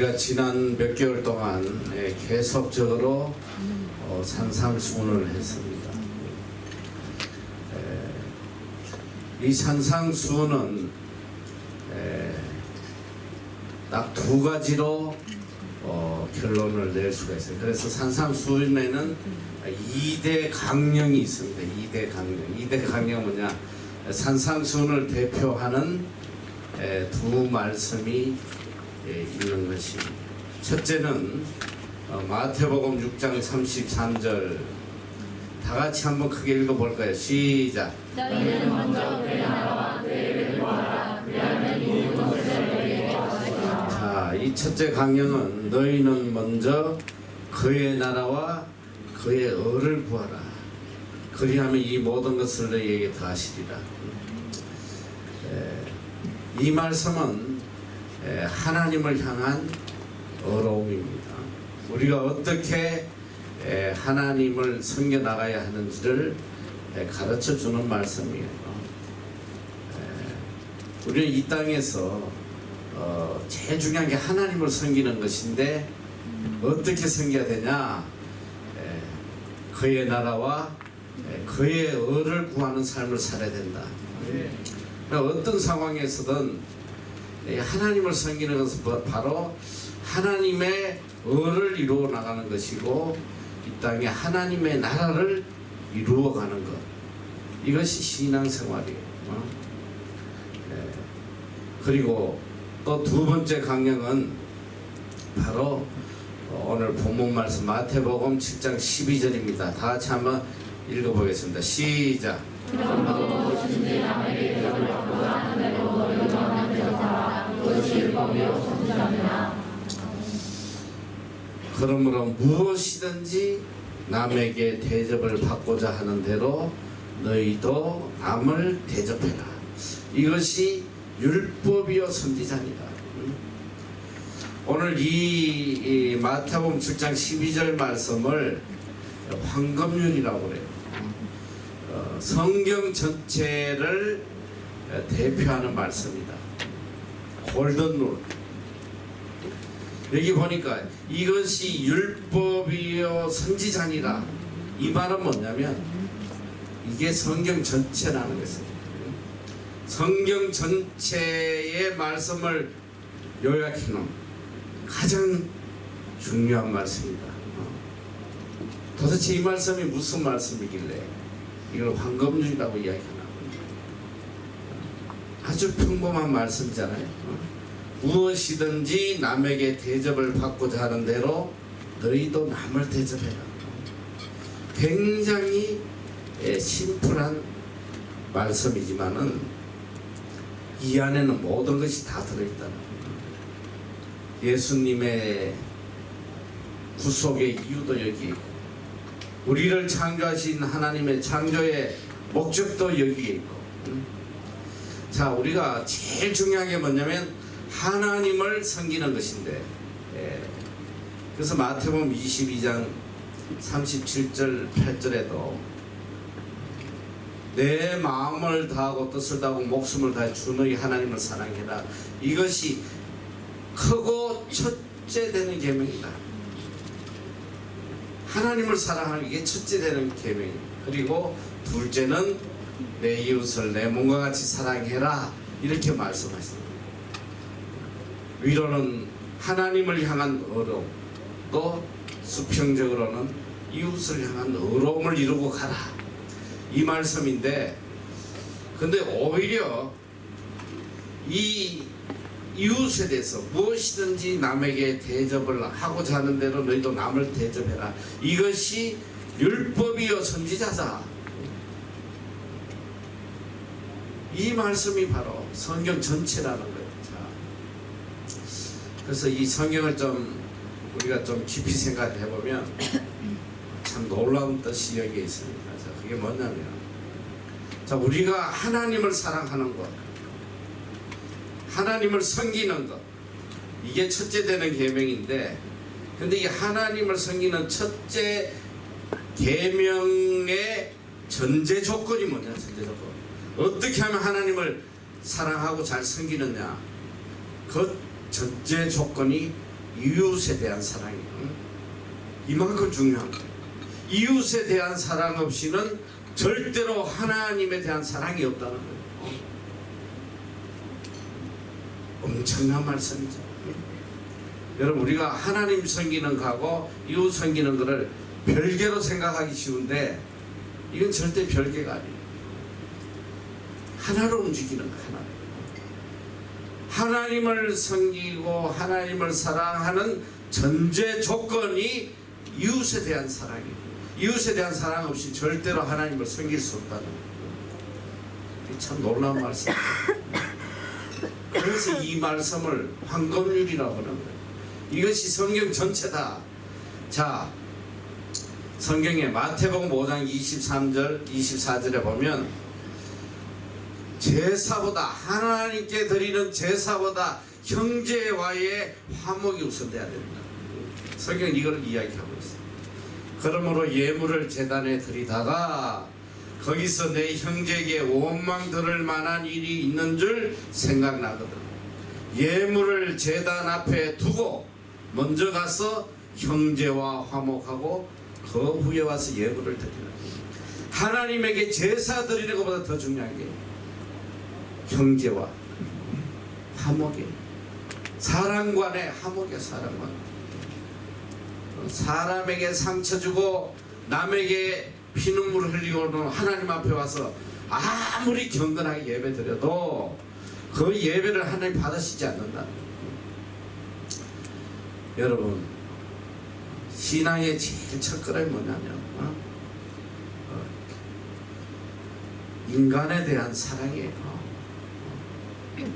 우리가 지난 몇 개월 동안 계속적으로 산상수훈을 했습니다. 이 산상수훈은 딱 두 가지로 결론을 낼 수가 있어요. 그래서 산상수훈에는 2대 강령이 있습니다. 2대 강령. 2대 강령은 뭐냐? 산상수훈을 대표하는 두 말씀이 있는 것입니다. 첫째는 마태복음 6장 33절 다 같이 한번 크게 읽어볼까요? 시작. 너희는 먼저 그의 나라와 그의 의를 구하라. 그리하면 이 모든 것을 너희에게 더하시리라. 자, 이 첫째 강령은 너희는 먼저 그의 나라와 그의 의를 구하라. 그리하면 이 모든 것을 너희에게 더하시리라. 이 말씀은 하나님을 향한 어려움입니다. 우리가 어떻게 하나님을 섬겨나가야 하는지를 가르쳐 주는 말씀이에요. 우리는 이 땅에서 제일 중요한 게 하나님을 섬기는 것인데 어떻게 섬겨야 되냐? 그의 나라와 그의 의를 구하는 삶을 살아야 된다. 어떤 상황에서든 하나님을 섬기는 것은 바로 하나님의 의를 이루어 나가는 것이고 이 땅에 하나님의 나라를 이루어가는 것, 이것이 신앙생활이에요. 그리고 또 두 번째 강령은 바로 오늘 본문 말씀 마태복음 7장 12절입니다. 다 같이 한번 읽어보겠습니다. 시작. 그러므로 무엇이든지 남에게 대접을 받고자 하는 대로 너희도 남에게 대접하라. 그것이 율법이요 선지자니라. 그러므로 무엇이든지 남에게 대접을 받고자 하는 대로 너희도 남을 대접해라. 이것이 율법이요 선지자니라. 오늘 이 마태복음 7장 12절 말씀을 황금률이라고 그래요. 성경 전체를 대표하는 말씀이다. 골든룰. 여기 보니까 이것이 율법이요 선지자니라. 이 말은 뭐냐면 이게 성경 전체라는 것입니다. 성경 전체의 말씀을 요약해 놓은 가장 중요한 말씀이다. 도대체 이 말씀이 무슨 말씀이길래 이걸 황금률이라고 이야기하나? 아주 평범한 말씀이잖아요. 무엇이든지 남에게 대접을 받고자 하는 대로 너희도 남을 대접해라. 굉장히 심플한 말씀이지만은 이 안에는 모든 것이 다 들어있다는 거예요. 예수님의 구속의 이유도 여기 있고 우리를 창조하신 하나님의 창조의 목적도 여기에 있고 자, 우리가 제일 중요한 게 뭐냐면 하나님을 섬기는 것인데 그래서 마태복음 22장 37절 8절에도 내 마음을 다하고 뜻을 다하고 목숨을 다해 주 너희 하나님을 사랑해라. 이것이 크고 첫째 되는 계명이다. 하나님을 사랑하는 게 첫째 되는 계명이에요. 그리고 둘째는 내 이웃을 내 몸과 같이 사랑해라. 이렇게 말씀하십니다. 위로는 하나님을 향한 어려움, 또 수평적으로는 이웃을 향한 어려움을 이루고 가라. 이 말씀인데, 근데 오히려 이 이웃에 대해서 무엇이든지 남에게 대접을 하고자 하는 대로 너희도 남을 대접해라. 이것이 율법이요 선지자다. 이 말씀이 바로 성경 전체라는 거예요. 자, 그래서 이 성경을 좀 우리가 좀 깊이 생각해 보면 참 놀라운 뜻이 여기에 있습니다. 자, 그게 뭐냐면, 자, 우리가 하나님을 사랑하는 것, 하나님을 섬기는 것, 이게 첫째 되는 계명인데, 근데 이 하나님을 섬기는 첫째 계명의 전제 조건이 뭐냐? 전제 조건. 어떻게 하면 하나님을 사랑하고 잘 섬기느냐? 그 전제 조건이 이웃에 대한 사랑이에요. 이만큼 중요한 거예요. 이웃에 대한 사랑 없이는 절대로 하나님에 대한 사랑이 없다는 거예요. 엄청난 말씀이죠. 여러분, 우리가 하나님 섬기는 거하고 이웃 섬기는 거를 별개로 생각하기 쉬운데 이건 절대 별개가 아니에요. 하나로 움직이는 거, 하나. 하나님을 섬기고 하나님을 사랑하는 전제 조건이 이웃에 대한 사랑이에요. 이웃에 대한 사랑 없이 절대로 하나님을 섬길 수 없다는 거예요. 참 놀라운 말씀이에요. 그래서 이 말씀을 황금률이라고 하는 거예요. 이것이 성경 전체다. 자, 성경에 마태복음 5장 23절 24절에 보면 제사보다, 하나님께 드리는 제사보다 형제와의 화목이 우선돼야 된다. 성경은 이걸 이야기하고 있어요. 그러므로 예물을 제단에 드리다가 거기서 내 형제에게 원망 들을 만한 일이 있는 줄 생각나거든. 예물을 제단 앞에 두고 먼저 가서 형제와 화목하고 그 후에 와서 예물을 드리라. 하나님에게 제사 드리는 것보다 더 중요한 게 형제와 화목이에요. 사람 간의 화목이에요. 사람 간. 사람에게 상처 주고 남에게 피눈물을 흘리고는 하나님 앞에 와서 아무리 경건하게 예배 드려도 그 예배를 하나님 받으시지 않는다. 여러분, 신앙의 제일 첫걸음이 뭐냐면 인간에 대한 사랑이에요.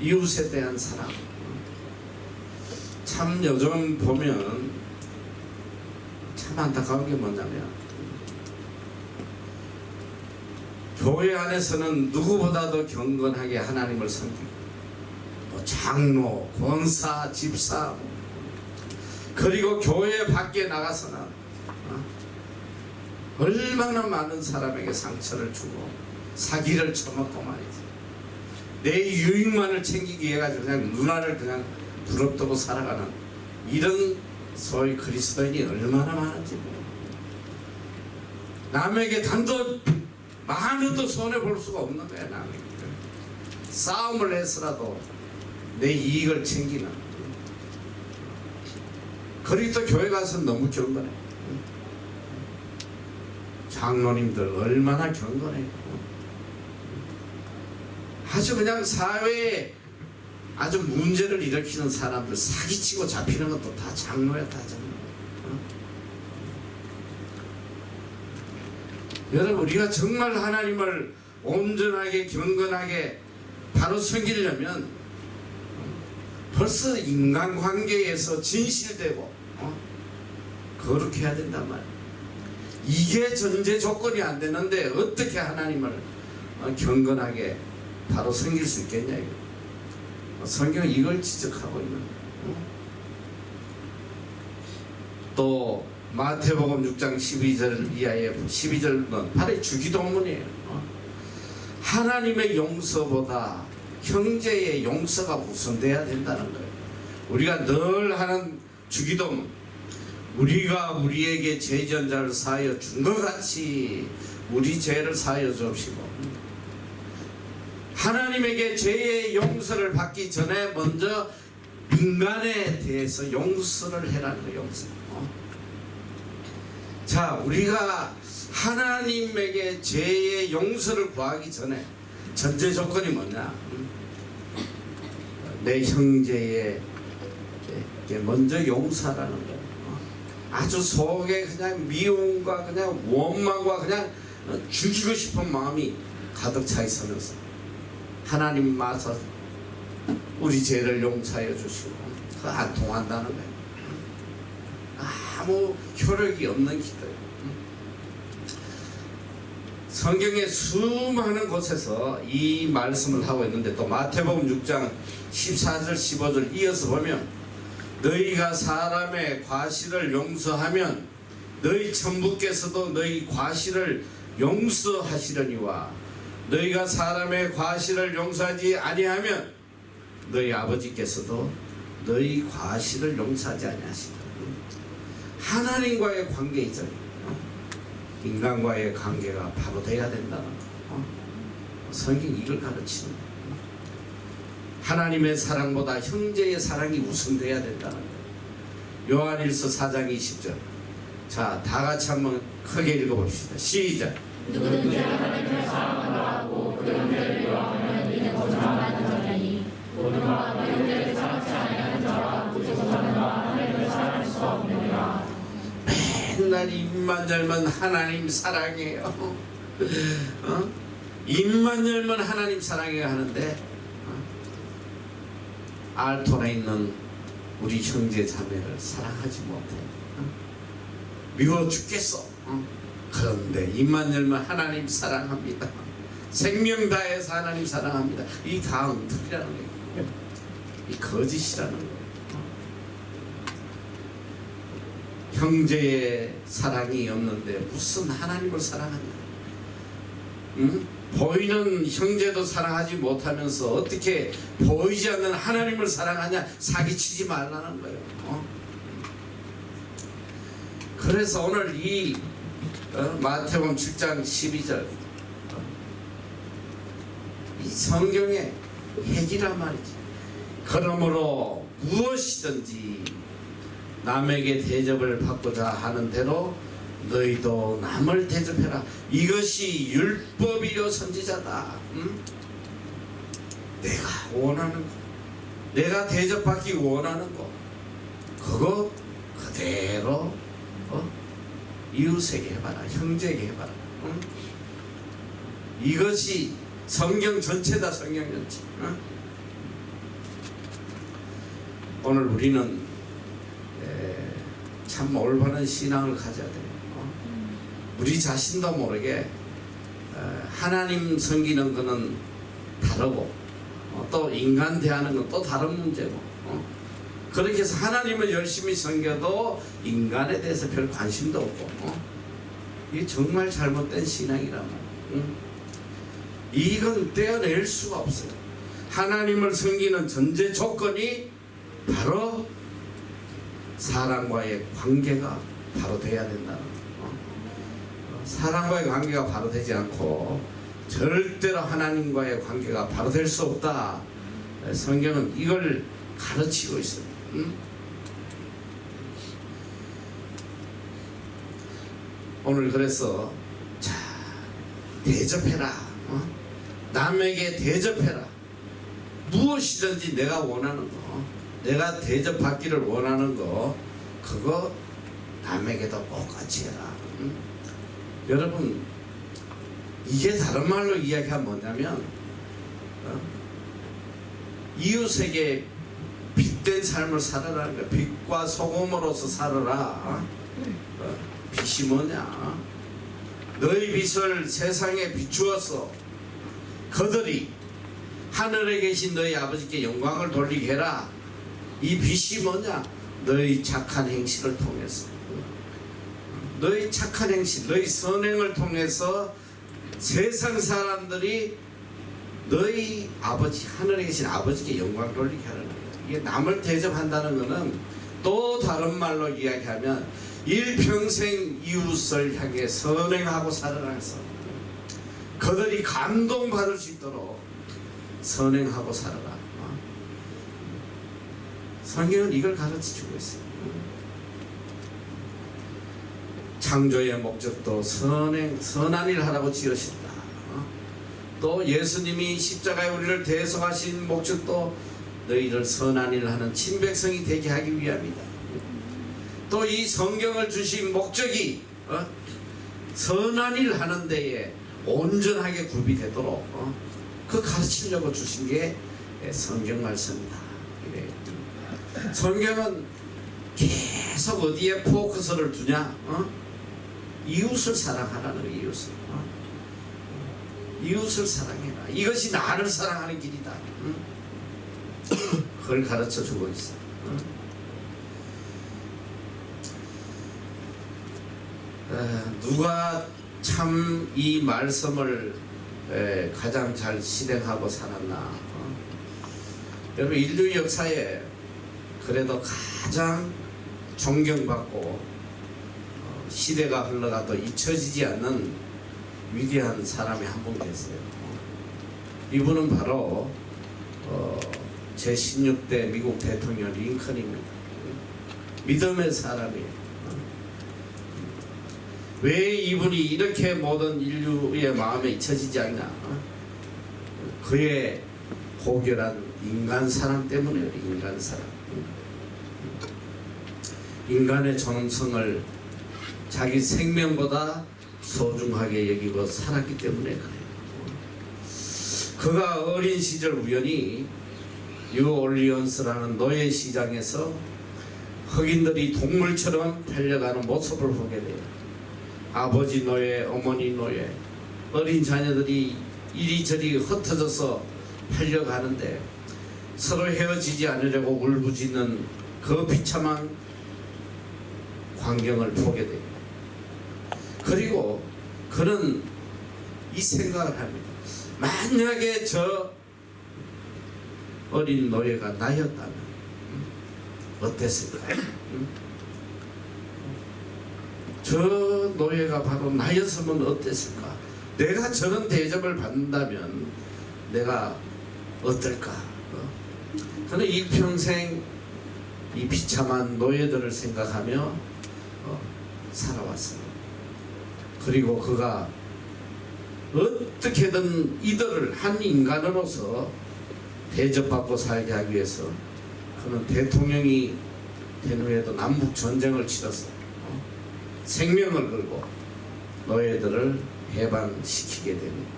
이웃에 대한 사랑. 참 요즘 보면 참 안타까운 게 뭐냐면 교회 안에서는 누구보다도 경건하게 하나님을 섬기고 장로, 권사, 집사, 그리고 교회 밖에 나가서는 얼마나 많은 사람에게 상처를 주고 사기를 쳐먹고 말이지. 내 유익만을 챙기기 위해 가지고 그냥 누나를 그냥 부럽다고 살아가는 이런 소위 그리스도인이 얼마나 많은지. 남에게 단돈 만 원도 손해볼 수가 없는 거야. 남에게 싸움을 해서라도 내 이익을 챙기는. 그리스도 교회 가서 너무 경건해. 장로님들 얼마나 경건해. 아주 그냥 사회에 아주 문제를 일으키는 사람들 사기치고 잡히는 것도 다 장로야. 다 장로. 여러분, 우리가 정말 하나님을 온전하게 경건하게 바로 섬기려면 벌써 인간관계에서 진실되고 거룩해야 된단 말이에요. 이게 전제 조건이 안 되는데 어떻게 하나님을 경건하게 바로 섬길 수 있겠냐 이거. 성경은 이걸 지적하고 있는 거예요. 또 마태복음 6장 12절 이하의 12절은 바로 주기도문이에요. 하나님의 용서보다 형제의 용서가 우선돼야 된다는 거예요. 우리가 늘 하는 주기도문, 우리가 우리에게 죄 지은 자를 사하여 준 것 같이 우리 죄를 사하여 주옵시고. 하나님에게 죄의 용서를 받기 전에 먼저 인간에 대해서 용서를 해라는 거예요. 용서. 자, 우리가 하나님에게 죄의 용서를 구하기 전에 전제 조건이 뭐냐? 내 형제에게 먼저 용서하라는 거예요. 아주 속에 그냥 미움과 그냥 원망과 그냥 죽이고 싶은 마음이 가득 차 있으면서 하나님 마서 우리 죄를 용서해 주시고 그거 안 통한다는 거예요. 아무 효력이 없는 기도예요. 성경의 수많은 곳에서 이 말씀을 하고 있는데 또 마태복음 6장 14절 15절 이어서 보면 너희가 사람의 과실을 용서하면 너희 천부께서도 너희 과실을 용서하시려니와 너희가 사람의 과실을 용서하지 아니하면 너희 아버지께서도 너희 과실을 용서하지 아니하시고. 하나님과의 관계 있잖아요. 인간과의 관계가 바로 돼야 된다는 거. 성경이 이걸 가르치는 거예요. 하나님의 사랑보다 형제의 사랑이 우선돼야 된다는 거예요. 요한일서 4장 20절. 자, 다 같이 한번 크게 읽어봅시다. 시작. 누구든지 하나님을 사랑하고 그 형제를 미워하면 이는 거짓말하는 자니 모두가 그 형제를 사랑치 아니하는 자와 그 거짓말과 하나님을 사랑할 수 없느니라. 맨날 입만 열면 하나님 사랑해요. 입만 열면 하나님 사랑해요 하는데 알토에 있는 우리 형제 자매를 사랑하지 못해. 미워 죽겠어. 그런데 입만 열면 하나님 사랑합니다. 생명 다해서 하나님 사랑합니다. 이 다 엉터리라는 거예요. 이 거짓이라는 거예요. 형제의 사랑이 없는데 무슨 하나님을 사랑하냐? 보이는 형제도 사랑하지 못하면서 어떻게 보이지 않는 하나님을 사랑하냐? 사기치지 말라는 거예요. 그래서 오늘 이 마태복음 7장 12절 이 성경의 핵이란 말이지. 그러므로 무엇이든지 남에게 대접을 받고자 하는 대로 너희도 남을 대접해라. 이것이 율법이요 선지자다. 내가 원하는 거, 내가 대접받기 원하는 거, 그거 그대로 이웃에게 해봐라. 형제에게 해봐라. 이것이 성경 전체다. 성경 전체. 오늘 우리는 참 올바른 신앙을 가져야 돼요. 우리 자신도 모르게 하나님 섬기는 거는 다르고 또 인간 대하는 건 또 다른 문제고 그렇게 해서 하나님을 열심히 섬겨도 인간에 대해서 별 관심도 없고 이게 정말 잘못된 신앙이란 말이에요. 이건 떼어낼 수가 없어요. 하나님을 섬기는 전제 조건이 바로 사람과의 관계가 바로 돼야 된다는 거예요. 사람과의 관계가 바로 되지 않고 절대로 하나님과의 관계가 바로 될 수 없다. 성경은 이걸 가르치고 있어요. 오늘 그래서 자, 대접해라. 남에게 대접해라. 무엇이든지 내가 원하는 거, 내가 대접받기를 원하는 거, 그거 남에게도 똑같이 해라. 여러분, 이게 다른 말로 이야기하면 뭐냐면 이웃에게 빛된 삶을 살아라는 거야. 빛과 소금으로서 살아라. 빛이 뭐냐? 너희 빛을 세상에 비추어서 그들이 하늘에 계신 너희 아버지께 영광을 돌리게 해라. 이 빛이 뭐냐? 너희 착한 행실을 통해서, 너희 착한 행실, 너희 선행을 통해서 세상 사람들이 너희 아버지, 하늘에 계신 아버지께 영광 돌리게 하는 거예요. 이게 남을 대접한다는 것은 또 다른 말로 이야기하면 일평생 이웃을 향해 선행하고 살아가서 그들이 감동받을 수 있도록 선행하고 살아라. 성경은 이걸 가르쳐주고 있어요. 창조의 목적도 선한 일 하라고 지으신다. 또 예수님이 십자가에 우리를 대속하신 목적도 너희를 선한 일 하는 친백성이 되게 하기 위함이다. 또 이 성경을 주신 목적이 선한 일 하는 데에 온전하게 구비되도록 그 가르치려고 주신 게 성경 말씀이다. 성경은 계속 어디에 포커스를 두냐? 이웃을 사랑하라는 거예요. 이웃을 사랑해라. 이것이 나를 사랑하는 길이다. 그걸 가르쳐 주고 있어. 누가 참 이 말씀을 가장 잘 실행하고 살았나? 여러분, 인류 역사에 그래도 가장 존경받고 시대가 흘러가도 잊혀지지 않는 위대한 사람이 한 분 계세요. 이분은 바로 제16대 미국 대통령 링컨입니다. 믿음의 사람이에요. 왜 이분이 이렇게 모든 인류의 마음에 잊혀지지 않냐? 그의 고결한 인간 사랑 때문에요. 인간 사랑. 인간의 존엄성을 자기 생명보다 소중하게 여기고 살았기 때문에 그래요. 그가 어린 시절 우연히 뉴올리언스라는 노예 시장에서 흑인들이 동물처럼 팔려가는 모습을 보게 돼요. 아버지 노예, 어머니 노예, 어린 자녀들이 이리저리 흩어져서 팔려가는데 서로 헤어지지 않으려고 울부짖는 그 비참한 광경을 보게 돼요. 그리고 그는 이 생각을 합니다. 만약에 저 어린 노예가 나였다면 어땠을까요? 저 노예가 바로 나였으면 어땠을까? 내가 저런 대접을 받는다면 내가 어떨까? 저는 일평생 이 비참한 노예들을 생각하며 살아왔어요. 그리고 그가 어떻게든 이들을 한 인간으로서 대접받고 살게 하기 위해서 그는 대통령이 된 후에도 남북 전쟁을 치러서 생명을 걸고 노예들을 해방시키게 됩니다.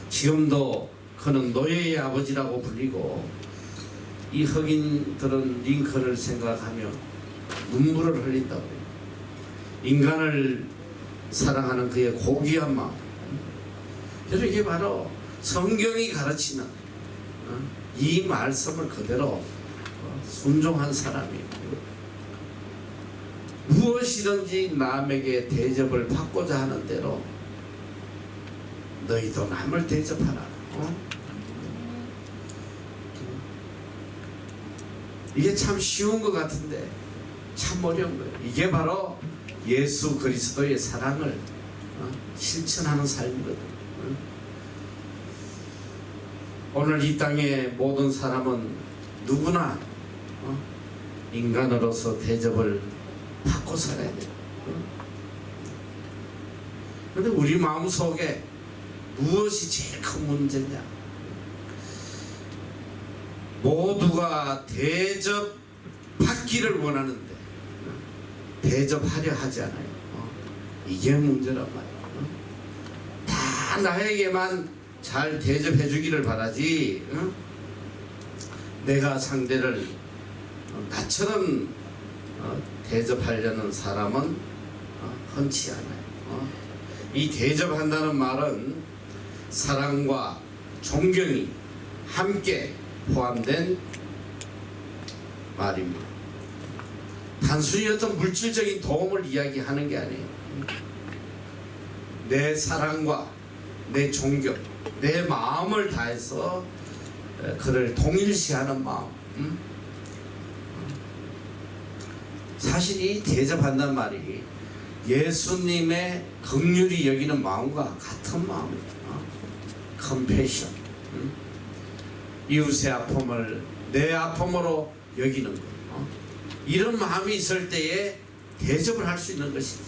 지금도 그는 노예의 아버지라고 불리고 이 흑인들은 링컨을 생각하며 눈물을 흘린다고 해요. 인간을 사랑하는 그의 고귀한 마음. 그래서 이게 바로 성경이 가르치는 이 말씀을 그대로 순종한 사람이에요. 무엇이든지 남에게 대접을 받고자 하는 대로 너희도 남을 대접하라. 이게 참 쉬운 것 같은데 참 어려운 거예요. 이게 바로 예수 그리스도의 사랑을 실천하는 삶이거든. 오늘 이 땅의 모든 사람은 누구나 인간으로서 대접을 받고 살아야 돼요. 그런데 우리 마음속에 무엇이 제일 큰 문제냐? 모두가 대접받기를 원하는데 대접하려 하지 않아요. 이게 문제란 말이에요. 다 나에게만 잘 대접해 주기를 바라지 내가 상대를 나처럼 대접하려는 사람은 흔치 않아요. 이 대접한다는 말은 사랑과 존경이 함께 포함된 말입니다. 단순히 어떤 물질적인 도움을 이야기하는 게 아니에요. 내 사랑과 내 존경, 내 마음을 다해서 그를 동일시하는 마음. 사실 이 대접한다는 말이 예수님의 긍휼히 여기는 마음과 같은 마음이에요. 컴패션. 이웃의 아픔을 내 아픔으로 여기는 것. 이런 마음이 있을 때에 대접을 할 수 있는 것이지.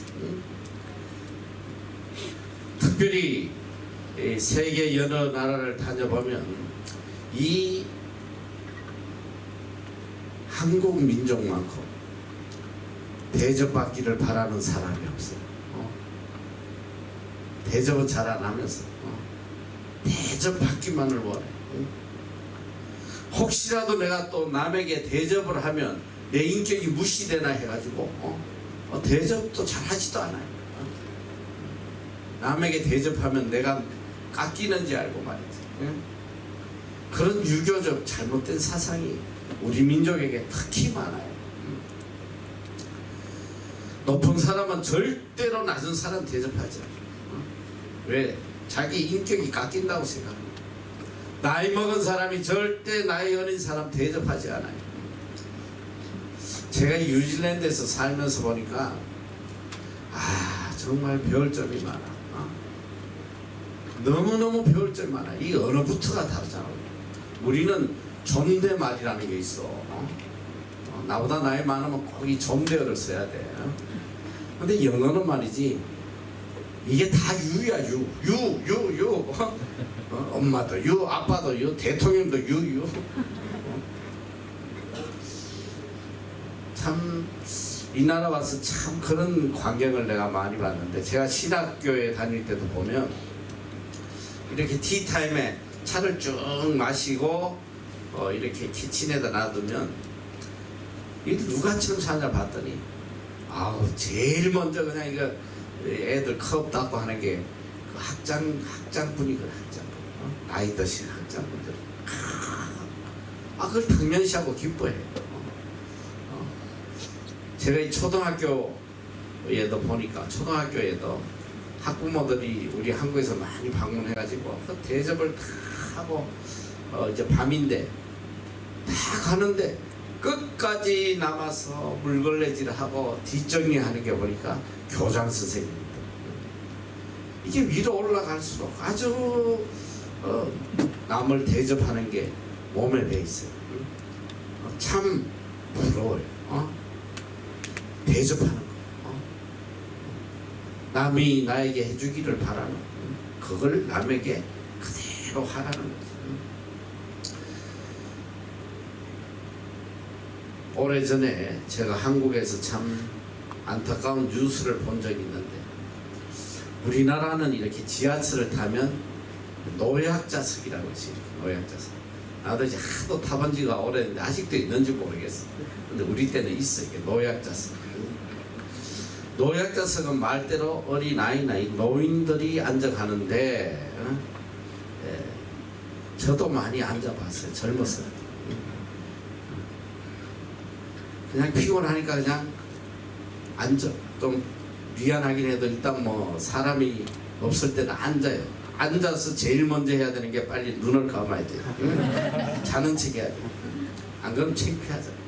특별히 세계 여러 나라를 다녀보면 이 한국 민족만큼 대접받기를 바라는 사람이 없어요. 대접은 잘 안 하면서 대접받기만을 원해. 혹시라도 내가 또 남에게 대접을 하면 내 인격이 무시되나 해가지고 대접도 잘 하지도 않아요. 남에게 대접하면 내가 깎이는지 알고 말이지. 그런 유교적 잘못된 사상이 우리 민족에게 특히 많아요. 높은 사람은 절대로 낮은 사람 대접하지 않아요. 왜? 자기 인격이 깎인다고 생각합니다. 나이 먹은 사람이 절대 나이 어린 사람 대접하지 않아요. 제가 뉴질랜드에서 살면서 보니까 정말 배울 점이 많아. 너무너무 배울 점이 많아. 이 언어부터가 다르잖아요. 우리는 존댓말이라는 게 있어. 나보다 나이 많으면 꼭 이 존댓어를 써야 돼. 근데 영어는 말이지, 이게 다 유야. 유. 엄마도 유, 아빠도 유, 대통령도 유. 참 이 나라 와서 참 그런 광경을 내가 많이 봤는데, 제가 신학교에 다닐 때도 보면 이렇게 티타임에 차를 쭉 마시고 이렇게 키친에다 놔두면 이 누가 처음 사냐 봤더니 제일 먼저 그냥 이거 애들 컵 닦고 하는 게 그 학장분이거든. 학장분. 나이 드신 학장분들. 그걸 당연시하고 기뻐해. 제가 이 초등학교에도 보니까, 초등학교에도 학부모들이 우리 한국에서 많이 방문해가지고 그 대접을 다 하고 이제 밤인데 다 가는데 끝까지 남아서 물걸레질을 하고 뒷정리하는 게 보니까 교장 선생님입니다. 이게 위로 올라갈수록 아주 남을 대접하는 게 몸에 배 있어요. 참 부러워요. 대접하는 거. 남이 나에게 해주기를 바라는, 그걸 남에게 그대로 하라는 거지. 오래전에 제가 한국에서 참 안타까운 뉴스를 본 적이 있는데, 우리나라는 이렇게 지하철을 타면 노약자석이라고 있어요. 노약자석. 나도 이제 하도 타본 지가 오래됐는데 아직도 있는지 모르겠어. 근데 우리 때는 있어, 이게 노약자석. 노약자석은 말대로 어린아이나 노인들이 앉아가는데, 저도 많이 앉아봤어요. 젊었을 때. 그냥 피곤하니까 그냥 앉아. 좀 미안하긴 해도 일단 뭐 사람이 없을 때는 앉아요. 앉아서 제일 먼저 해야 되는 게 빨리 눈을 감아야 돼요. 자는 척 해야 돼요. 안 그러면 창피하잖아요.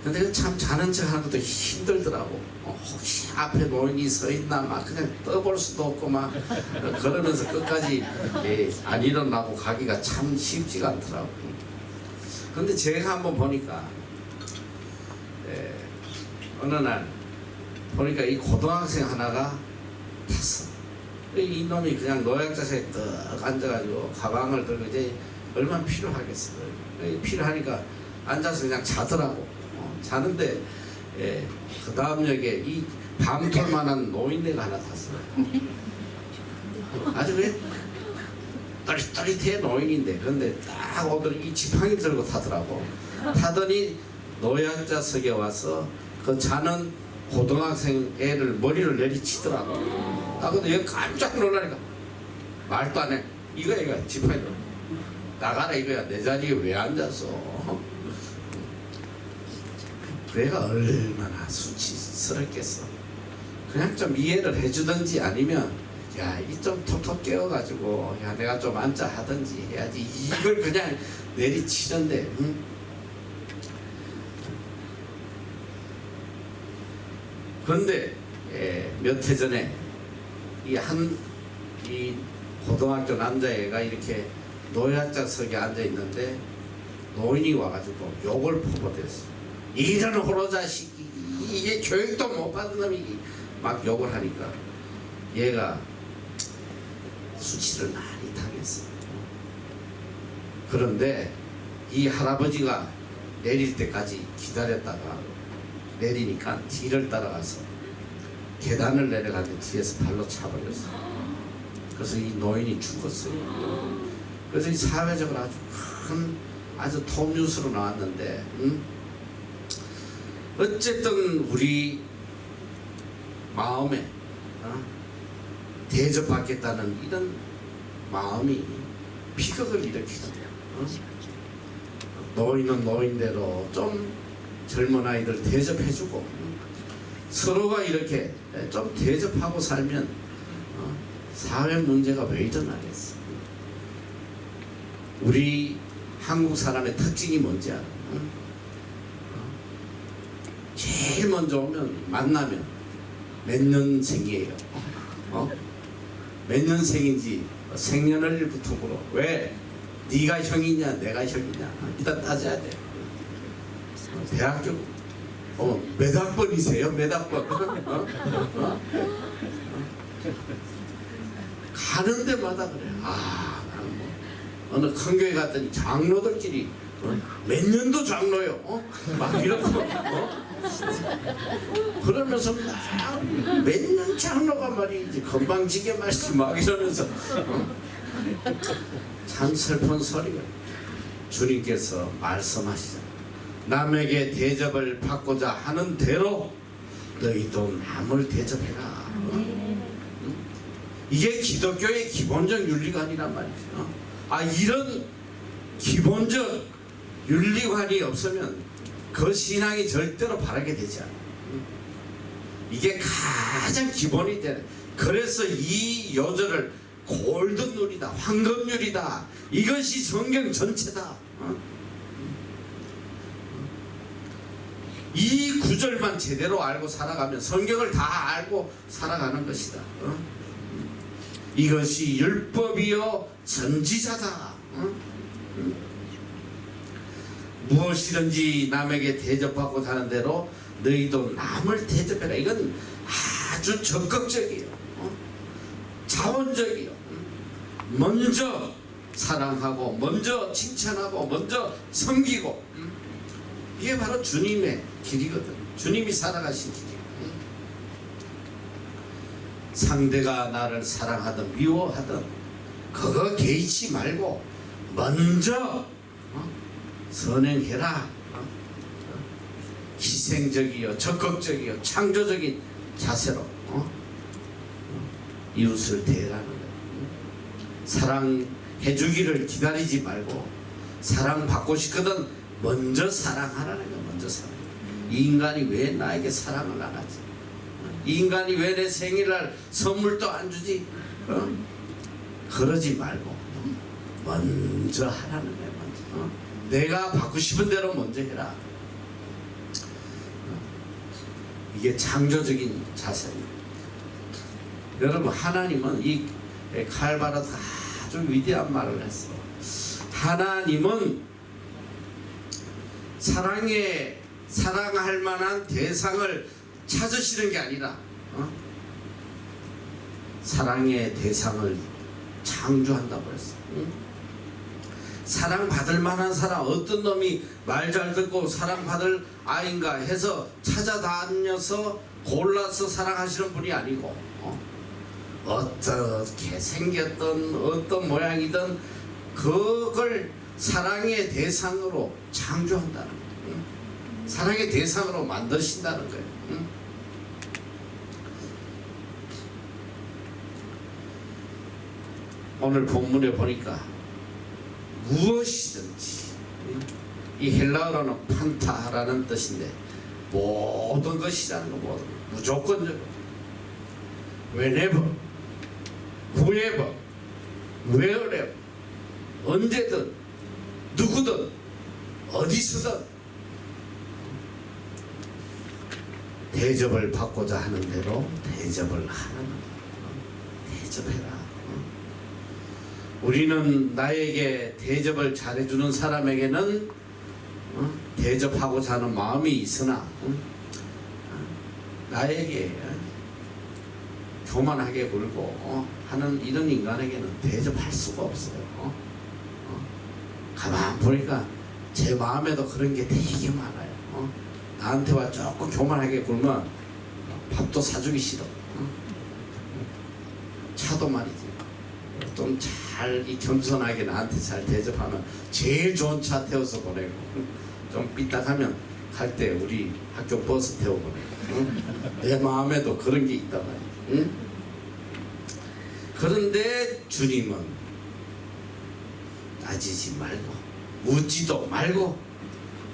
근데 참 자는 척 하는 것도 힘들더라고. 혹시 앞에 노인이 서 있나 막 그냥 떠볼 수도 없고 막 그러면서 끝까지 안 일어나고 가기가 참 쉽지가 않더라고. 근데 제가 한번 보니까 어느 날 보니까 이 고등학생 하나가 탔어. 이놈이 그냥 노약자석에 떡 앉아가지고 가방을 들고 이제 얼마나 필요하겠어. 필요하니까 앉아서 그냥 자더라고. 자는데 그 다음 역에 이 밤톨만한 노인네가 하나 탔어. 아주 왜 또릿또릿해 노인인데, 그런데 딱 오더니 이 지팡이 들고 타더라고. 타더니 노약자석에 와서 그 자는 고등학생 애를 머리를 내리치더라고. 근데 얘 깜짝 놀라니까 말도 안 해. 이거야 지팡이 들고 나가라 이거야. 내 자리에 왜 앉았어? 그 애가 얼마나 수치스럽겠어. 그냥 좀 이해를 해주든지, 아니면 이 좀 톡톡 깨워가지고 내가 좀 앉자 하든지 해야지. 이걸 그냥 내리치는데, 그런데 몇 해 전에 이 고등학교 남자애가 이렇게 노약자석에 앉아 있는데 노인이 와가지고 욕을 퍼부었어. 이런 호로자식이, 이게 교육도 못 받은 놈이 막 욕을 하니까 얘가 수치를 많이 당했어. 그런데 이 할아버지가 내릴 때까지 기다렸다가 내리니까 뒤를 따라가서 계단을 내려가는데 뒤에서 발로 차버렸어. 그래서 이 노인이 죽었어요. 그래서 이 사회적으로 아주 톱뉴스로 나왔는데, 어쨌든 우리 마음에 대접받겠다는 이런 마음이 비극을 일으키거든요. 노인은 노인대로 좀 젊은 아이들 대접해주고, 서로가 이렇게 좀 대접하고 살면 사회 문제가 왜 일어나겠어. 우리 한국 사람의 특징이 뭔지 알아? 응? 제일 먼저 오면 만나면 몇 년생이에요. 몇 년생인지 생년월일부터 물어. 왜? 네가 형이냐 내가 형이냐 일단 따져야 돼. 대학교 몇 학번이세요? 몇 학번? 가는 데마다 그래. 나는 뭐 어느 큰 교회 갔더니 장로들끼리 몇 년도 장로요? 막 이러고 그러면서 몇 년 장로가 말이지 건방지게 말이지 막 이러면서 참 슬픈 소리가. 주님께서 말씀하시잖아. 남에게 대접을 받고자 하는 대로 너희도 남을 대접해라. 이게 기독교의 기본적 윤리관이란 말이죠. 이런 기본적 윤리관이 없으면 그 신앙이 절대로 바르게 되지 않아. 이게 가장 기본이 되는. 그래서 이 요절을 골든룰이다, 황금률이다. 이것이 성경 전체다. 이 구절만 제대로 알고 살아가면 성경을 다 알고 살아가는 것이다. 이것이 율법이요 선지자다. 무엇이든지 남에게 대접받고 사는 대로 너희도 남을 대접해라. 이건 아주 적극적이에요. 자원적이요. 먼저 사랑하고 먼저 칭찬하고 먼저 섬기고. 이게 바로 주님의 길이거든. 주님이 살아가신 길이에요. 상대가 나를 사랑하든 미워하든 그거 개의치 말고 먼저 선행해라. 희생적이요 적극적이요 창조적인 자세로 이웃을 대하는 거예요. 사랑해주기를 기다리지 말고 사랑받고 싶거든 먼저 사랑하라는 거야. 먼저 사랑. 이 인간이 왜 나에게 사랑을 안 하지? 이 인간이 왜 내 생일날 선물도 안 주지? 그러지 말고 먼저 하라는 거야. 먼저. 내가 받고 싶은 대로 먼저 해라. 이게 창조적인 자세입니다. 여러분, 하나님은 이 칼바르트 아주 위대한 말을 했어. 하나님은 사랑할 만한 대상을 찾으시는 게 아니라 사랑의 대상을 창조한다고 했어. 사랑받을 만한 사람, 어떤 놈이 말 잘 듣고 사랑받을 아인가 해서 찾아다녀서 골라서 사랑하시는 분이 아니고 어떻게 생겼든 어떤 모양이든 그걸 사랑의 대상으로 창조한다는 거예요. 사랑의 대상으로 만드신다는 거예요. 오늘 본문에 보니까 무엇이든지, 이 헬라어로는 판타라는 뜻인데 모든 것이라는 거, 모든 무조건적으로 whenever, whoever, wherever, 언제든 누구든 어디서든 대접을 받고자 하는 대로 대접을 하는, 대접해라. 우리는 나에게 대접을 잘해주는 사람에게는 대접하고자 하는 마음이 있으나 나에게 교만하게 굴고 하는 이런 인간에게는 대접할 수가 없어요. 가만 보니까 제 마음에도 그런 게 되게 많아요. 나한테 와 조금 교만하게 굴면 밥도 사주기 싫어. 차도 말이지. 좀 잘 겸손하게 나한테 잘 대접하면 제일 좋은 차 태워서 보내고, 좀 삐딱하면 갈 때 우리 학교 버스 태워 보내고. 내 마음에도 그런 게 있단 말이야. 그런데 주님은 따지지 말고 묻지도 말고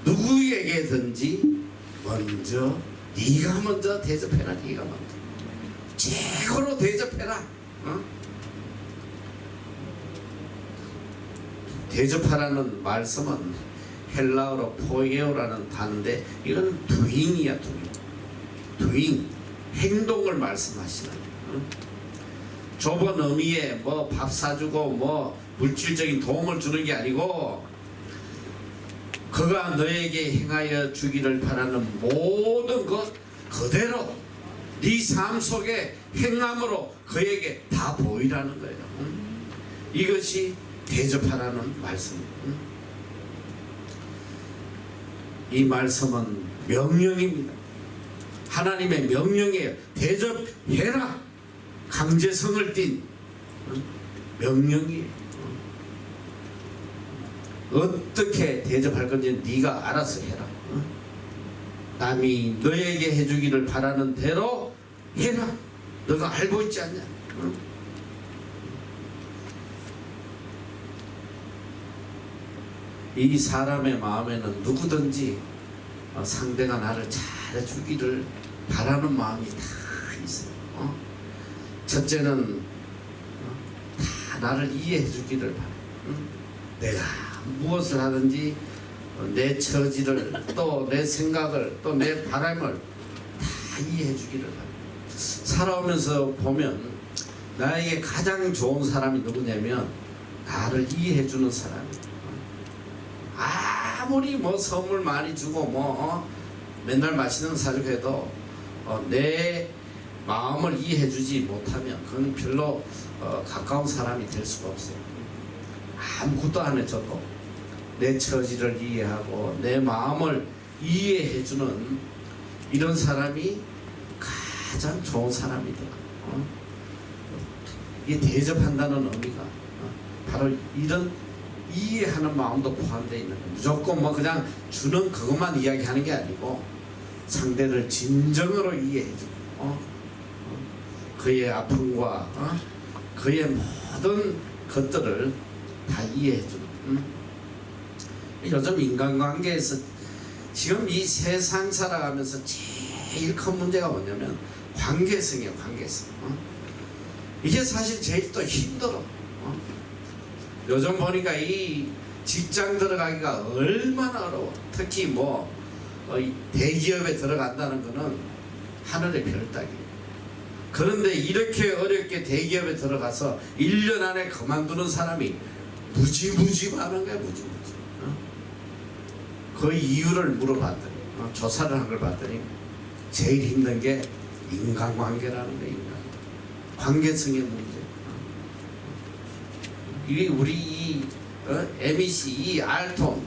누구에게든지 먼저 네가 먼저 대접해라. 네가 먼저 최고로 대접해라. 대접하라는 말씀은 헬라어로 포에오라는 단어인데 이거는 doing이야. doing 행동을 말씀하시는 좁은 의미에 뭐 밥 사주고 뭐 물질적인 도움을 주는 게 아니고 그가 너에게 행하여 주기를 바라는 모든 것 그대로 네 삶 속에 행함으로 그에게 다 보이라는 거예요. 이것이 대접하라는 말씀. 이 말씀은 명령입니다. 하나님의 명령이에요. 대접해라. 강제성을 띤 명령이에요. 어떻게 대접할 건지 네가 알아서 해라. 남이 너에게 해주기를 바라는 대로 해라. 너가 알고 있지 않냐? 이 사람의 마음에는 누구든지 상대가 나를 잘해주기를 바라는 마음이 다 있어요. 첫째는 다 나를 이해해주기를 바라. 내가 무엇을 하든지 내 처지를 또 내 생각을 또 내 바람을 다 이해해주기를 바라. 살아오면서 보면 나에게 가장 좋은 사람이 누구냐면 나를 이해해주는 사람이에요. 아무리 뭐 선물 많이 주고 뭐 맨날 맛있는 거 사주고 해도 내 마음을 이해해주지 못하면 그건 별로 가까운 사람이 될 수가 없어요. 아무것도 안 해줘도 내 처지를 이해하고 내 마음을 이해해주는 이런 사람이 가장 좋은 사람이더라. 이게 대접한다는 의미가 바로 이런 이해하는 마음도 포함되어 있는 거예요. 무조건 뭐 그냥 주는 그것만 이야기하는 게 아니고 상대를 진정으로 이해해주고 그의 아픔과 그의 모든 것들을 다 이해해주는 요즘 인간관계에서 지금 이 세상 살아가면서 제일 큰 문제가 뭐냐면 관계성이에요. 관계성. 이게 사실 제일 또 힘들어. 요즘 보니까 이 직장 들어가기가 얼마나 어려워. 특히 뭐 대기업에 들어간다는 거는 하늘의 별 따기예요. 그런데 이렇게 어렵게 대기업에 들어가서 1년 안에 그만두는 사람이 무지무지 많은 거야. 무지무지. 그 이유를 물어봤더니 조사를 한 걸 봤더니 제일 힘든 게 인간관계라는 거예요. 관계성의 문제. 이게 우리 이 MEC, 이 알톤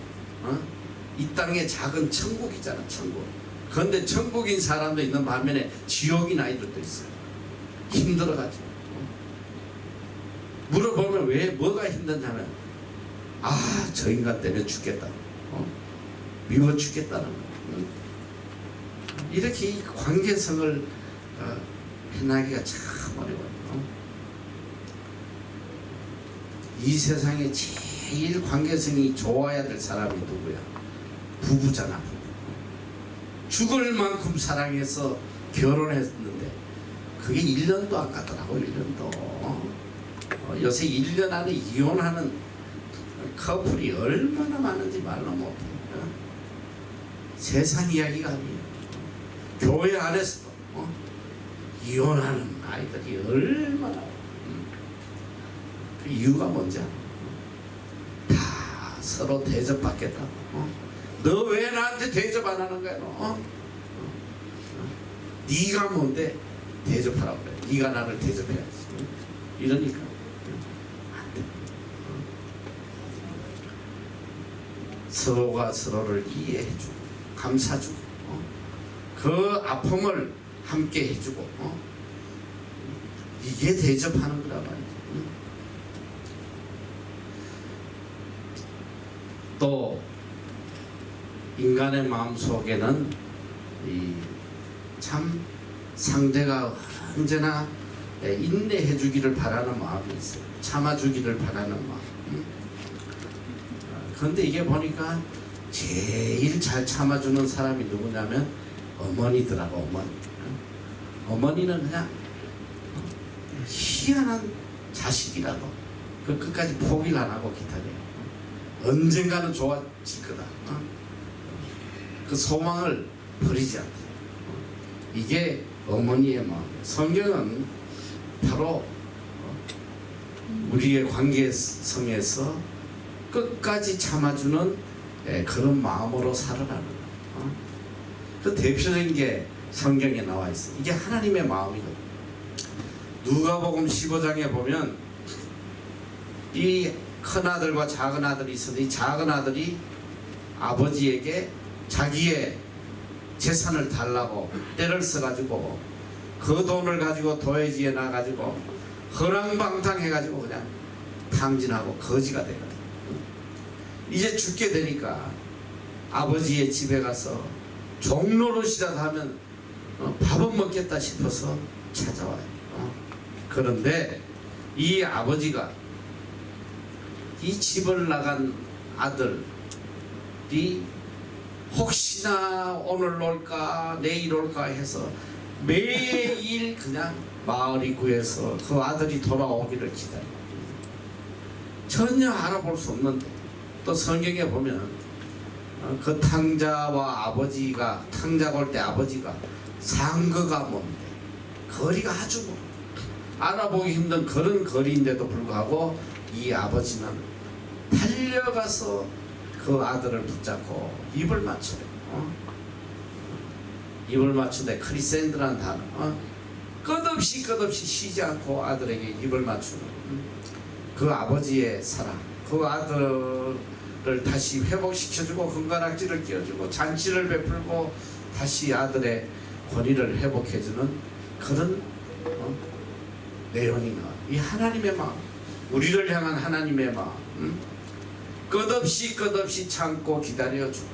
이 땅의 작은 천국이잖아. 천국. 그런데 천국인 사람도 있는 반면에 지옥인 아이들도 있어요. 힘들어가지고 물어보면 왜 뭐가 힘드냐면 저 인간 때문에 죽겠다. 미워 죽겠다는 거예요. 이렇게 이 관계성을 해나기가 참 어려워요. 이 세상에 제일 관계성이 좋아야 될 사람이 누구야? 부부잖아. 부부. 죽을 만큼 사랑해서 결혼했는데 그게 1년도 안 가더라고. 1년도. 요새 1년 안에 이혼하는 커플이 얼마나 많은지 말로 못해. 세상 이야기가 아니에요. 교회 안에서도 이혼하는 아이들이 얼마나. 그 이유가 뭔지 알아? 다 서로 대접받겠다. 너 왜 나한테 대접 안 하는 거야? 너? 네가 뭔데 대접하라고 그래. 네가 나를 대접해야지. 이러니까 안 돼. 서로가 서로를 이해해주고 감싸주고 그 아픔을 함께 해주고 이게 대접하는 거란 말이죠. 또 인간의 마음속에는 참 상대가 언제나 인내해 주기를 바라는 마음이 있어요. 참아주기를 바라는 마음. 그런데 이게 보니까 제일 잘 참아주는 사람이 누구냐면 어머니더라고. 어머니. 어머니는 그냥 희한한 자식이라도 그 끝까지 포기를 안 하고 기다려요. 언젠가는 좋아질 거다. 그 소망을 버리지 않다. 이게 어머니의 마음. 성경은 바로 우리의 관계성에서 끝까지 참아주는 그런 마음으로 살아가는 거예요. 그 대표적인 게 성경에 나와 있어. 이게 하나님의 마음이거든. 누가복음 15장에 보면 이 큰아들과 작은아들이 있었는데, 이 작은아들이 아버지에게 자기의 재산을 달라고 때를 써가지고 그 돈을 가지고 도회지에 나가지고 허랑방탕해가지고 그냥 탕진하고 거지가 되거든. 이제 죽게 되니까 아버지의 집에 가서 종노릇이라도 하면 밥은 먹겠다 싶어서 찾아와요. 그런데 이 아버지가 이 집을 나간 아들이 혹시나 오늘 올까 내일 올까 해서 매일 그냥 마을 입구에서 그 아들이 돌아오기를 기다려요. 전혀 알아볼 수 없는데, 또 성경에 보면 그 탕자와 아버지가, 탕자가 올 때 아버지가 상거가 뭔데 거리가 아주 멀어. 알아보기 힘든 그런 거리인데도 불구하고 이 아버지는 달려가서 그 아들을 붙잡고 입을 맞춰요. 입을 맞추는데 크리센드라는 단어, 끝없이 쉬지 않고 아들에게 입을 맞추는 그 아버지의 사랑, 그 아들을 다시 회복시켜주고 금가락지를 끼워주고 잔치를 베풀고 다시 아들의 권위를 회복해주는 그런 내용이 나와. 이 하나님의 마음, 우리를 향한 하나님의 마음, 끝없이 참고 기다려주고,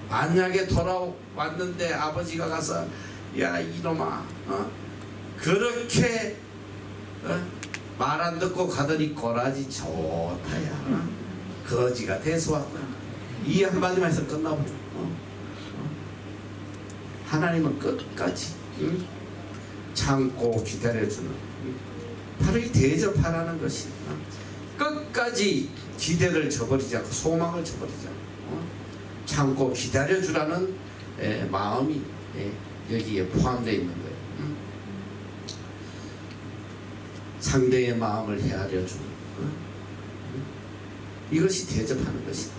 만약에 돌아왔는데 아버지가 가서 야 이놈아 그렇게 말 안 듣고 가더니 꼬라지 좋다야, 거지가 돼서 왔구나, 이 한마디만 해서 끝나고 하나님은 끝까지 참고 기다려주는, 바로 이 대접하라는 것이 끝까지 기대를 저버리지 않고 소망을 저버리지 않고 참고 기다려주라는 마음이 여기에 포함되어 있는 거예요. 상대의 마음을 헤아려주는 이것이 대접하는 것이다.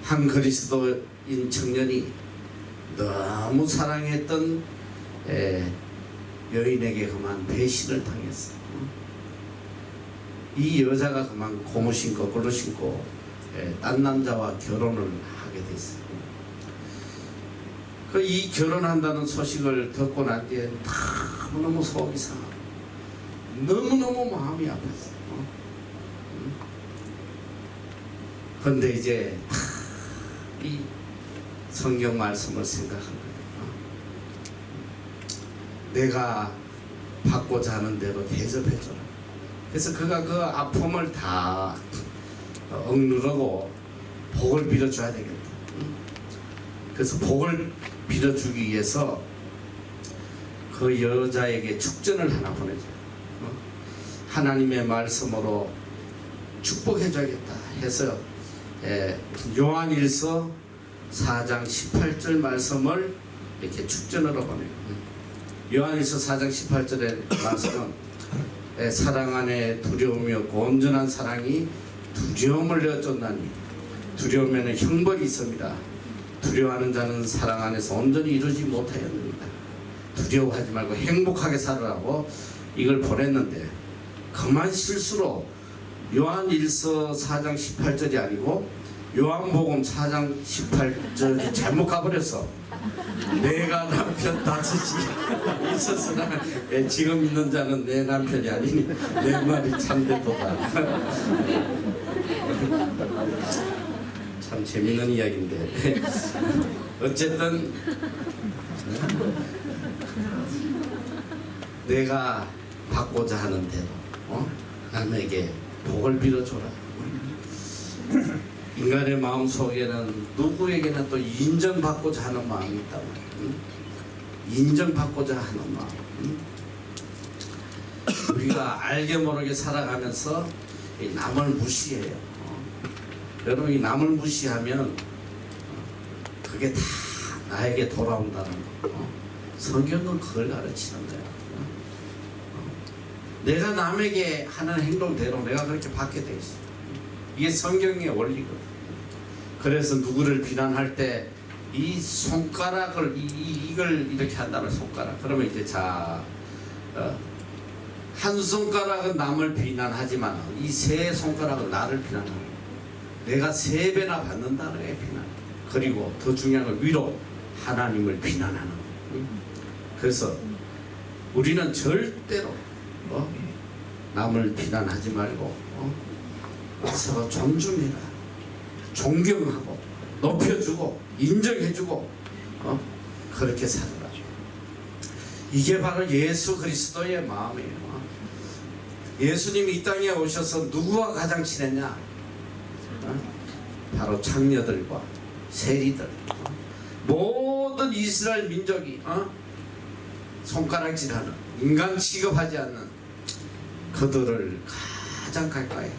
한 그리스도인 청년이 너무 사랑했던 여인에게 그만 배신을 당했어. 이 여자가 그만 고무 신고 걸로 신고 딴 남자와 결혼을 하게 됐어요. 이 결혼한다는 소식을 듣고 난 뒤에 너무너무 속이 상하고 너무너무 마음이 아팠어요. 그런데 이제 이 성경 말씀을 생각한 거예요. 내가 받고자 하는 대로 대접해줘라. 그래서 그가 그 아픔을 다 억누르고 복을 빌어줘야 되겠다. 그래서 복을 빌어주기 위해서 그 여자에게 축전을 하나 보내줘요. 하나님의 말씀으로 축복해줘야겠다 해서 요한일서 4장 18절 말씀을 이렇게 축전으로 보내요. 요한일서 4장 18절의 말씀은 사랑 안에 두려움이 없고 온전한 사랑이 두려움을 내어쫓나니 두려움에는 형벌이 있습니다. 두려워하는 자는 사랑 안에서 온전히 이루지 못하였습니다. 두려워하지 말고 행복하게 살으라고 이걸 보냈는데, 그만 실수로 요한일서 4장 18절이 아니고 요한복음 4장 18절이 잘못 가버렸어. 내가 남편 다섯이 있었으나 지금 있는 자는 내 남편이 아니니 내 말이 참되도다. 참 재밌는 이야기인데 어쨌든 내가 받고자 하는 대로 남에게 복을 빌어줘라. 인간의 마음 속에는 누구에게나 또 인정받고자 하는 마음이 있다고. 인정받고자 하는 마음. 우리가 알게 모르게 살아가면서 이 남을 무시해요. 여러분 이 남을 무시하면 그게 다 나에게 돌아온다는 거. 성경은 그걸 가르치는 거야. 내가 남에게 하는 행동대로 내가 그렇게 받게 돼 있어. 이게 성경의 원리거든. 그래서 누구를 비난할 때 이 손가락을 이걸 이렇게 한다면 손가락. 그러면 이제 한 손가락은 남을 비난하지만 이 세 손가락은 나를 비난하는 거야. 내가 3배나 받는다는 게 비난. 그리고 더 중요한 건 위로 하나님을 비난하는 거야. 그래서 우리는 절대로 남을 비난하지 말고 서로 존중해라, 존경하고 높여주고 인정해주고 그렇게 살아라. 이게 바로 예수 그리스도의 마음이에요. 예수님이 이 땅에 오셔서 누구와 가장 친했냐? 바로 창녀들과 세리들, 모든 이스라엘 민족이 손가락질하는, 인간 취급하지 않는 그들을 가장 가까이,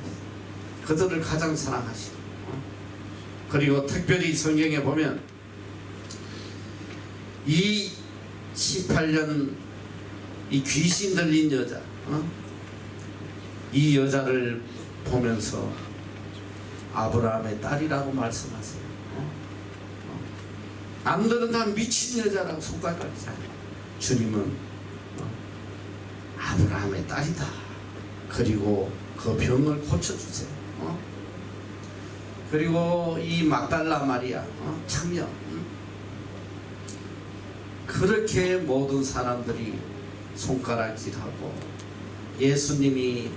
그들을 가장 사랑하시고, 그리고 특별히 성경에 보면 이 18년 이 귀신 들린 여자, 이 여자를 보면서 아브라함의 딸이라고 말씀하세요. 남들은 다 미친 여자라고 손가락질하죠. 주님은 아브라함의 딸이다. 그리고 그 병을 고쳐주세요. 그리고 이 막달라 마리아, 창녀, 그렇게 모든 사람들이 손가락질하고 예수님이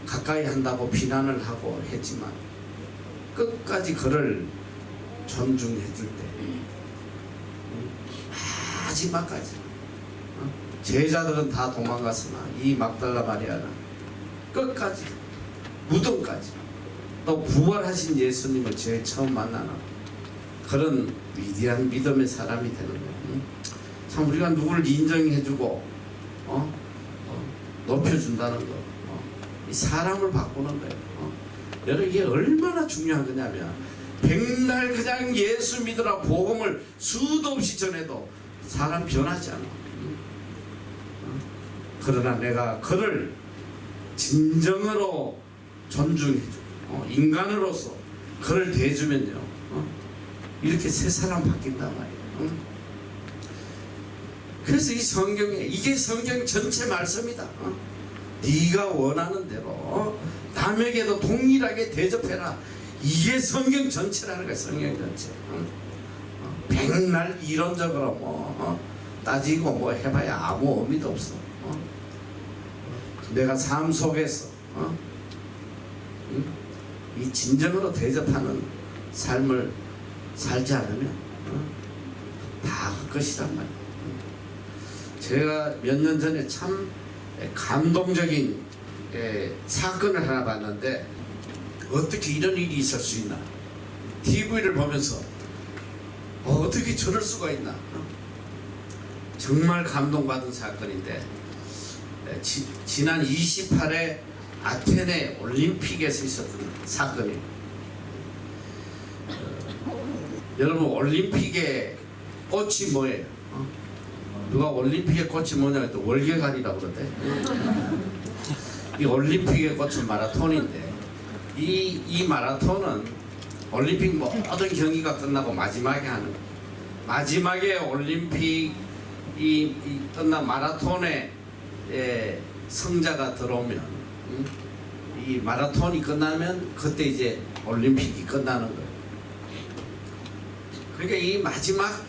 가까이 한다고 비난을 하고 했지만 끝까지 그를 존중해 줄 때 마지막까지 제자들은 다 도망갔으나 이 막달라 마리아는 끝까지, 무덤까지, 또 부활하신 예수님을 제일 처음 만나는 그런 위대한 믿음의 사람이 되는 거예요. 참 우리가 누구를 인정해주고 높여준다는 거, 이 사람을 바꾸는 거예요. 여러분 이게 얼마나 중요한 거냐면 백날 그냥 예수 믿으라 복음을 수도 없이 전해도 사람 변하지 않아. 그러나 내가 그를 진정으로 존중해주고 인간으로서 그를 대해주면요, 이렇게 새 사람 바뀐단 말이에요. 그래서 이 성경에, 이게 성경 전체 말씀이다. 네가 원하는 대로 남에게도 동일하게 대접해라. 이게 성경 전체라는 거야. 성경 전체. 백날 이론적으로 따지고 뭐 해봐야 아무 의미도 없어. 내가 삶 속에서 이 진정으로 대접하는 삶을 살지 않으면 다 그것이란 말이에요. 제가 몇 년 전에 참 감동적인 사건을 하나 봤는데 어떻게 이런 일이 있을 수 있나, TV를 보면서 어떻게 저럴 수가 있나, 정말 감동받은 사건인데 지난 28일 아테네 올림픽에서 있었던 사건이에요. 여러분 올림픽의 꽃이 뭐예요? 누가 올림픽의 꽃이 뭐냐 했더니 월계관이라고 그러대. 이 올림픽의 꽃은 마라톤인데 이 마라톤은 올림픽 모든 경기가 끝나고 마지막에 하는 거예요. 마지막에 올림픽 이 끝나 마라톤에 성자가 들어오면 이 마라톤이 끝나면 그때 이제 올림픽이 끝나는 거예요. 그러니까 이 마지막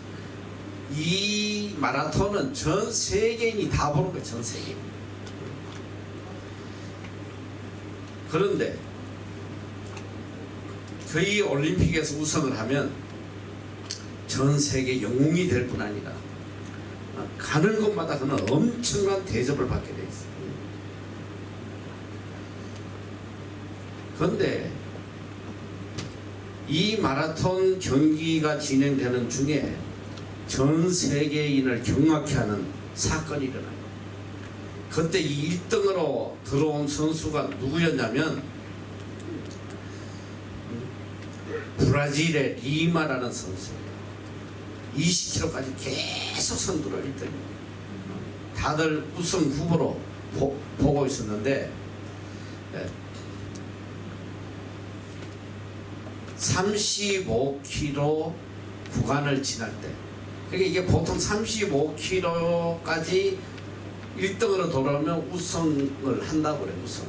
이 마라톤은 전 세계인이 다 보는 거예요. 전 세계인. 그런데 그 올림픽에서 우승을 하면 전 세계 영웅이 될 뿐 아니라 가는 곳마다 그는 엄청난 대접을 받게 돼 있어요. 그런데 이 마라톤 경기가 진행되는 중에 전 세계인을 경악케 하는 사건이 일어나요. 그때 1등으로 들어온 선수가 누구였냐면 브라질의 리마라는 선수예요. 20km까지 계속 선두를 1등. 다들 우승 후보로 보고 있었는데 35km 구간을 지날 때, 그러니까 이게 보통 35km까지 1등으로 돌아오면 우승을 한다고 그래요. 우승.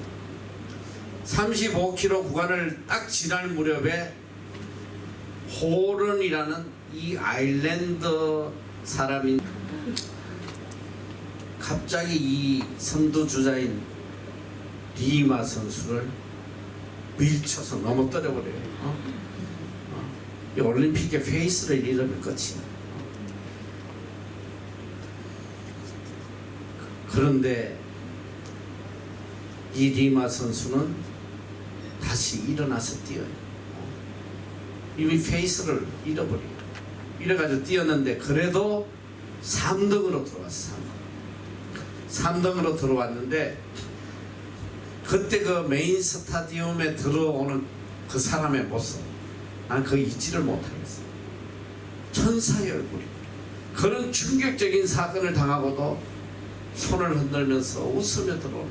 35km 구간을 딱 지날 무렵에 호른이라는 이 아일랜드 사람인 갑자기 이 선두주자인 리마 선수를 밀쳐서 넘어뜨려 버려요. 이 올림픽의 페이스를 잃으면 끝이야. 그런데 이 리마 선수는 다시 일어나서 뛰어요. 이미 페이스를 잃어버려요. 이래가지고 뛰었는데 그래도 3등으로 들어왔어. 3등으로 들어왔는데 그때 그 메인 스타디움에 들어오는 그 사람의 모습, 난 그거 잊지를 못하겠어. 천사의 얼굴이. 그런 충격적인 사건을 당하고도 손을 흔들면서 웃으며 들어오는.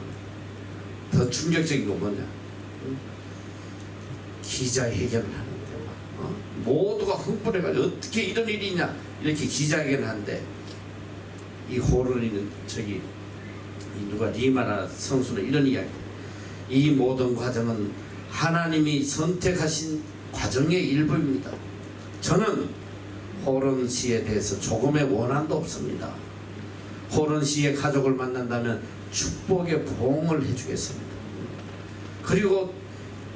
더 충격적인 건 뭐냐? 기자회견을 하는데 모두가 흥분해가지고 어떻게 이런 일이 있냐 이렇게 기자회견을 하는데 이 호르니는 저기 누가 리마라 선수는 이런 이야기. 이 모든 과정은 하나님이 선택하신 과정의 일부입니다. 저는 호른 씨에 대해서 조금의 원한도 없습니다. 호른 씨의 가족을 만난다면 축복의 보응을 해주겠습니다. 그리고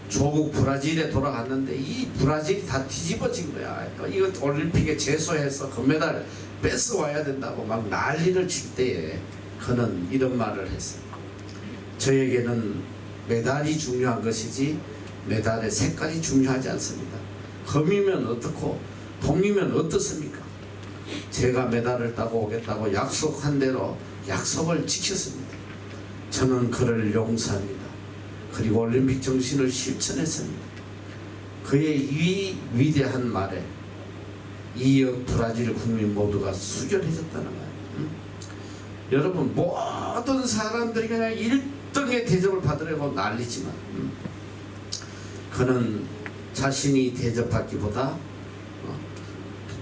조국 브라질에 돌아갔는데 이 브라질이 다 뒤집어진 거야. 이거 올림픽에 제소해서 금메달 뺏어와야 된다고 막 난리를 칠 때에 그는 이런 말을 했어요. 저에게는 메달이 중요한 것이지 메달의 색깔이 중요하지 않습니다. 금이면 어떻고 동이면 어떻습니까? 제가 메달을 따고 오겠다고 약속한 대로 약속을 지켰습니다. 저는 그를 용서합니다. 그리고 올림픽 정신을 실천했습니다. 그의 이 위대한 말에 2억 브라질 국민 모두가 수결해졌다는 거예요. 여러분 모든 사람들이 그냥 1등의 대접을 받으려고 난리지만 그는 자신이 대접받기보다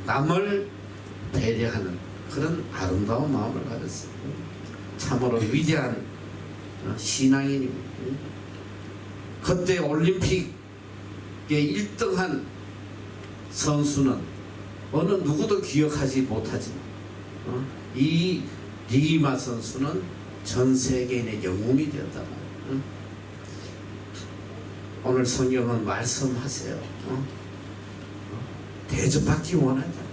남을 배려하는 그런 아름다운 마음을 가졌어요. 참으로 위대한 신앙인입니다. 그때 올림픽에 1등한 선수는 어느 누구도 기억하지 못하지만 이 리마 선수는 전 세계인의 영웅이 되었단 말이에요. 오늘 성경은 말씀하세요. 대접받기 원하자.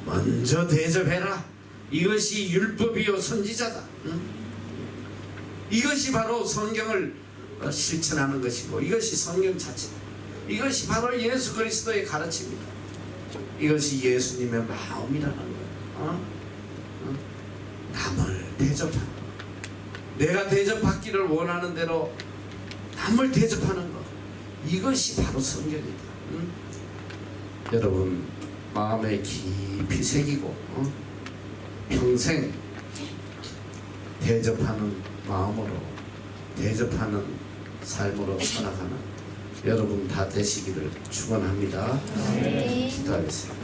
먼저 대접해라. 이것이 율법이요 선지자다. 이것이 바로 성경을 실천하는 것이고 이것이 성경 자체다. 이것이 바로 예수 그리스도의 가르침입니다. 이것이 예수님의 마음이라는 거예요. 남을 대접하는 것. 내가 대접받기를 원하는 대로 남을 대접하는 것. 이것이 바로 성경이다. 여러분 마음에 깊이 새기고 평생 대접하는 마음으로 대접하는 삶으로 살아가는 여러분 다 되시기를 축원합니다. 기도하겠습니다.